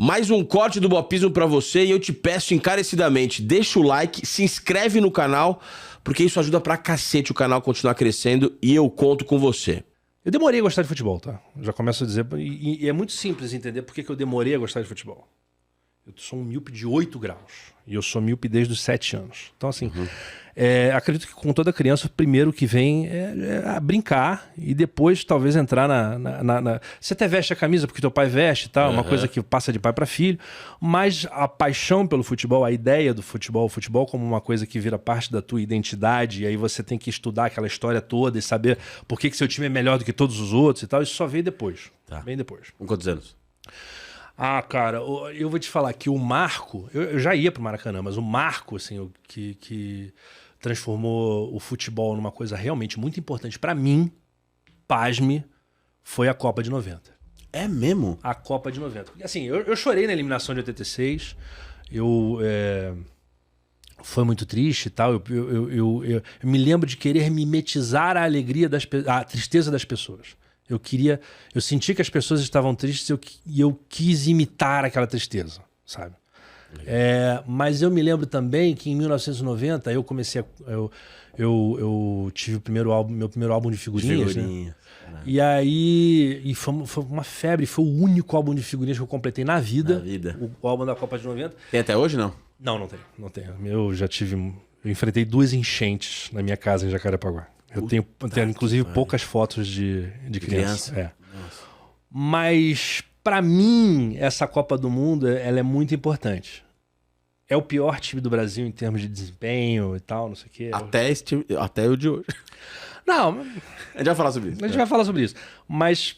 Mais um corte do Bopismo pra você e eu te peço encarecidamente, deixa o like, se inscreve no canal, porque isso ajuda pra cacete o canal continuar crescendo e eu conto com você. Eu demorei a gostar de futebol, tá? Já começo a dizer, e é muito simples entender por que eu demorei a gostar de futebol. Eu sou um míope de 8 graus. E eu sou míope desde os 7 anos. Então, assim, acredito que com toda criança, o primeiro que vem é brincar e depois talvez entrar Você até veste a camisa porque teu pai veste e tal, uma coisa que passa de pai para filho. Mas a paixão pelo futebol, a ideia do futebol, o futebol como uma coisa que vira parte da tua identidade, e aí você tem que estudar aquela história toda e saber por que seu time é melhor do que todos os outros e tal, isso só veio depois. Tá. Bem depois. Com quantos anos? Ah, cara, eu vou te falar que o marco... Eu já ia pro Maracanã, mas o marco, assim, que transformou o futebol numa coisa realmente muito importante pra mim, pasme, foi a Copa de 90. É mesmo? A Copa de 90. Porque, assim, eu chorei na eliminação de 86, foi muito triste e tal, eu me lembro de querer mimetizar a tristeza das pessoas. Eu senti que as pessoas estavam tristes e eu quis imitar aquela tristeza, sabe? Mas eu me lembro também que em 1990 eu comecei eu tive meu primeiro álbum de figurinhas, né? E aí foi uma febre, foi o único álbum de figurinhas que eu completei na vida. O álbum da Copa de 90. Tem até hoje, não? Não tenho. Eu enfrentei 2 enchentes na minha casa em Jacarepaguá. Eu tenho inclusive poucas fotos de criança. Mas pra mim essa Copa do Mundo ela é muito importante. É o pior time do Brasil em termos de desempenho e tal, não sei o quê. Até o de hoje. Não, a gente vai falar sobre isso. A gente vai falar sobre isso. Mas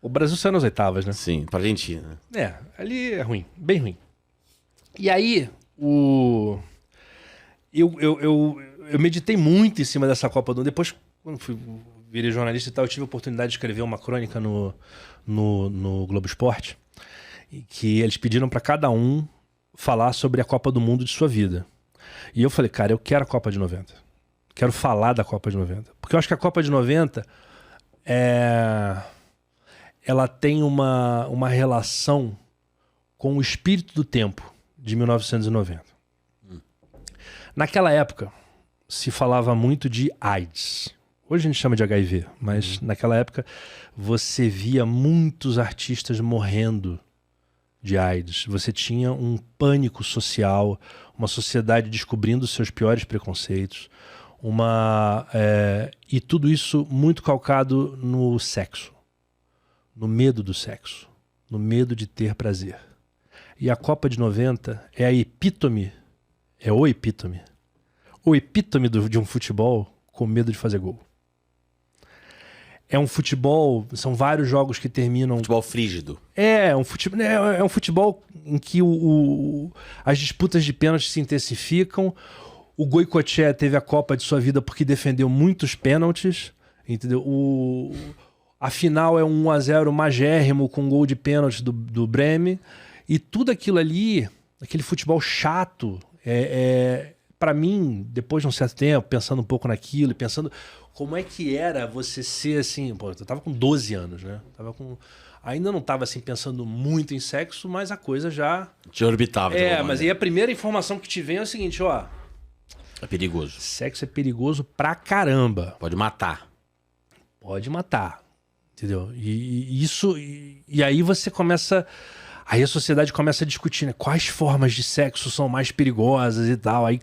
o Brasil saiu nas oitavas, né? Sim, pra Argentina. Ali é ruim, bem ruim. E aí eu meditei muito em cima dessa Copa do Mundo. Depois, quando virei jornalista e tal, eu tive a oportunidade de escrever uma crônica no Globo Esporte, que eles pediram para cada um falar sobre a Copa do Mundo de sua vida. E eu falei, cara, eu quero a Copa de 90. Quero falar da Copa de 90. Porque eu acho que a Copa de 90 ela tem uma relação com o espírito do tempo de 1990. Naquela época, se falava muito de AIDS. Hoje a gente chama de HIV, mas naquela época você via muitos artistas morrendo de AIDS. Você tinha um pânico social, uma sociedade descobrindo seus piores preconceitos, e tudo isso muito calcado no sexo, no medo do sexo, no medo de ter prazer. E a Copa de 90 é a epítome, o epítome de um futebol com medo de fazer gol. É um futebol, são vários jogos que terminam... Futebol frígido. É um futebol em que as disputas de pênalti se intensificam. O Goicoechea teve a Copa de sua vida porque defendeu muitos pênaltis, entendeu? A final é um 1-0 magérrimo com um gol de pênalti do Breme. E tudo aquilo ali, aquele futebol chato, para mim, depois de um certo tempo, pensando um pouco naquilo, pensando como é que era você ser assim... Pô, eu tava com 12 anos, né? Ainda não tava assim pensando muito em sexo, mas a coisa já... Te orbitava. Mas aí a primeira informação que te vem é o seguinte, ó... É perigoso. Sexo é perigoso pra caramba. Pode matar. Entendeu? E aí você começa... Aí a sociedade começa a discutir, né? Quais formas de sexo são mais perigosas e tal. Aí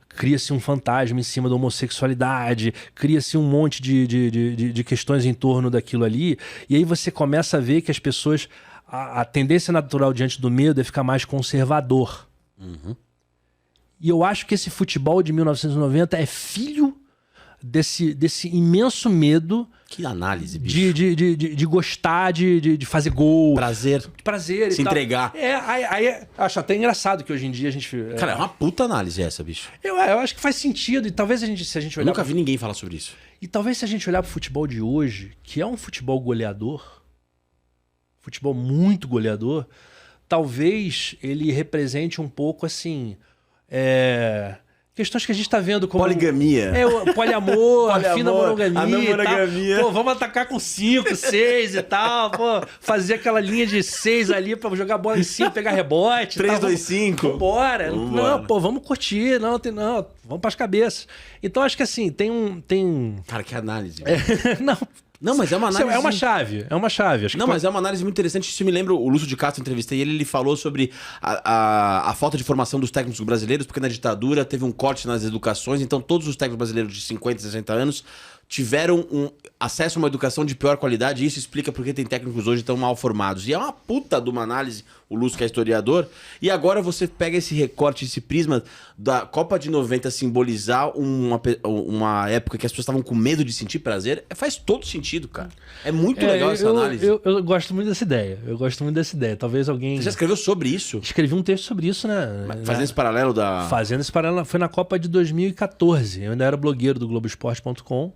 cria-se um fantasma em cima da homossexualidade, cria-se um monte de questões em torno daquilo ali. E aí você começa a ver que as pessoas... A tendência natural diante do medo é ficar mais conservador. E eu acho que esse futebol de 1990 é filho desse imenso medo... Que análise, bicho. De gostar, de fazer gol. Prazer Se entregar. Aí acho até engraçado que hoje em dia a gente... Cara, é uma puta análise essa, bicho. Eu acho que faz sentido. E talvez se a gente olhar... Eu nunca vi ninguém falar sobre isso. E talvez se a gente olhar pro futebol de hoje, que é um futebol goleador, futebol muito goleador, talvez ele represente um pouco assim... Questões que a gente tá vendo como... Poligamia. O poliamor, a fina monogamia a não monogamia. e tal. Pô, vamos atacar com 5, 6 e tal. Pô, fazer aquela linha de 6 ali pra jogar bola em 5, pegar rebote. 3, 2, 5. Vambora. Não, pô, vamos curtir. Não, vamos pras cabeças. Então, acho que assim, tem... Cara, que análise. Não, mas é uma análise... É uma chave. Acho mas é uma análise muito interessante. Isso me lembra o Lúcio de Castro, entrevistei ele falou sobre a falta de formação dos técnicos brasileiros, porque na ditadura teve um corte nas educações, então todos os técnicos brasileiros de 50, 60 anos tiveram acesso a uma educação de pior qualidade, e isso explica porque tem técnicos hoje tão mal formados. E é uma puta de uma análise, o Lúcio que é historiador, e agora você pega esse recorte, esse prisma da Copa de 90 simbolizar uma época que as pessoas estavam com medo de sentir prazer, faz todo sentido, cara. É muito legal essa análise. Eu gosto muito dessa ideia. Talvez alguém... Você já escreveu sobre isso? Escrevi um texto sobre isso, né? Fazendo esse paralelo da... Fazendo esse paralelo, foi na Copa de 2014. Eu ainda era blogueiro do Globoesporte.com.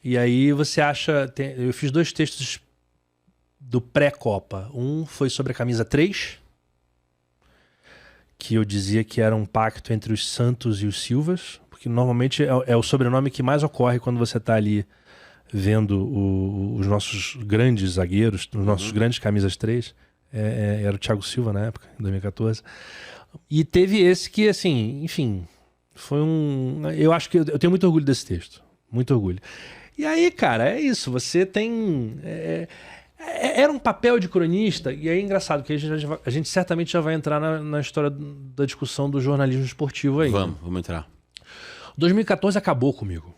E aí você acha... Eu fiz 2 textos do pré-Copa. Um foi sobre a camisa 3, que eu dizia que era um pacto entre os Santos e os Silvas, porque normalmente é o sobrenome que mais ocorre quando você está ali vendo os nossos grandes zagueiros, os nossos grandes camisas 3. Era o Thiago Silva na época, em 2014. E teve esse que, assim, enfim, foi eu acho que eu tenho muito orgulho desse texto. Muito orgulho. E aí, cara, é isso. Você tem... Era um papel de cronista, e aí é engraçado, porque a gente certamente já vai entrar na história da discussão do jornalismo esportivo aí. Vamos entrar. 2014 acabou comigo.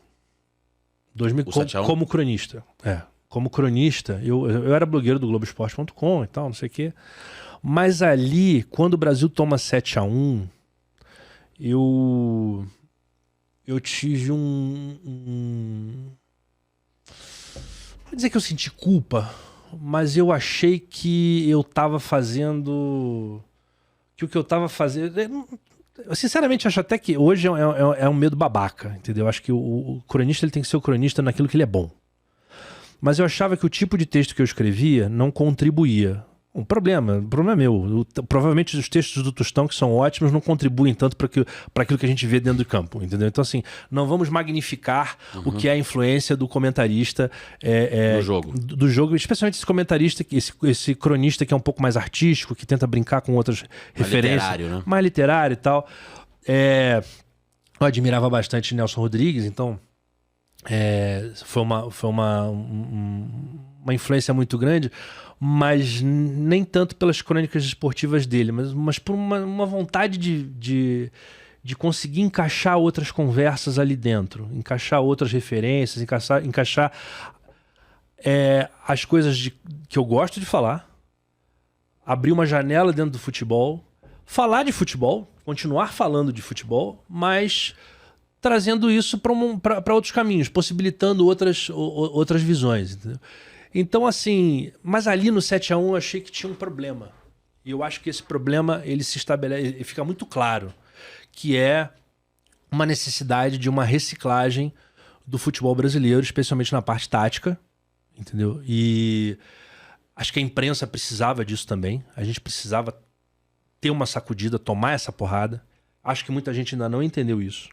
Como cronista. Como cronista, eu era blogueiro do Globoesporte.com e tal, não sei o quê. Mas ali, quando o Brasil toma 7-1, eu tive Vou dizer que eu senti culpa, mas eu achei que eu tava fazendo... Que o que eu tava fazendo... Eu sinceramente acho até que hoje é um medo babaca, entendeu? Eu acho que o cronista ele tem que ser o cronista naquilo que ele é bom. Mas eu achava que o tipo de texto que eu escrevia não contribuía. O problema é meu. Provavelmente os textos do Tostão, que são ótimos, não contribuem tanto para aquilo que a gente vê dentro do campo, entendeu? Então, assim, não vamos magnificar o que é a influência do comentarista do jogo, especialmente esse comentarista, esse cronista que é um pouco mais artístico, que tenta brincar com outras referências. Literário, né? Mais literário e tal. Eu admirava bastante Nelson Rodrigues, então foi uma influência muito grande, mas nem tanto pelas crônicas esportivas dele, mas por uma vontade de conseguir encaixar outras conversas ali dentro, encaixar outras referências, encaixar as coisas que eu gosto de falar, abrir uma janela dentro do futebol, falar de futebol, continuar falando de futebol, mas trazendo isso para outros caminhos, possibilitando outras visões, entendeu? Então, assim, mas ali no 7-1 eu achei que tinha um problema. E eu acho que esse problema ele se estabelece, ele fica muito claro, que é uma necessidade de uma reciclagem do futebol brasileiro, especialmente na parte tática, entendeu? E acho que a imprensa precisava disso também. A gente precisava ter uma sacudida, tomar essa porrada. Acho que muita gente ainda não entendeu isso.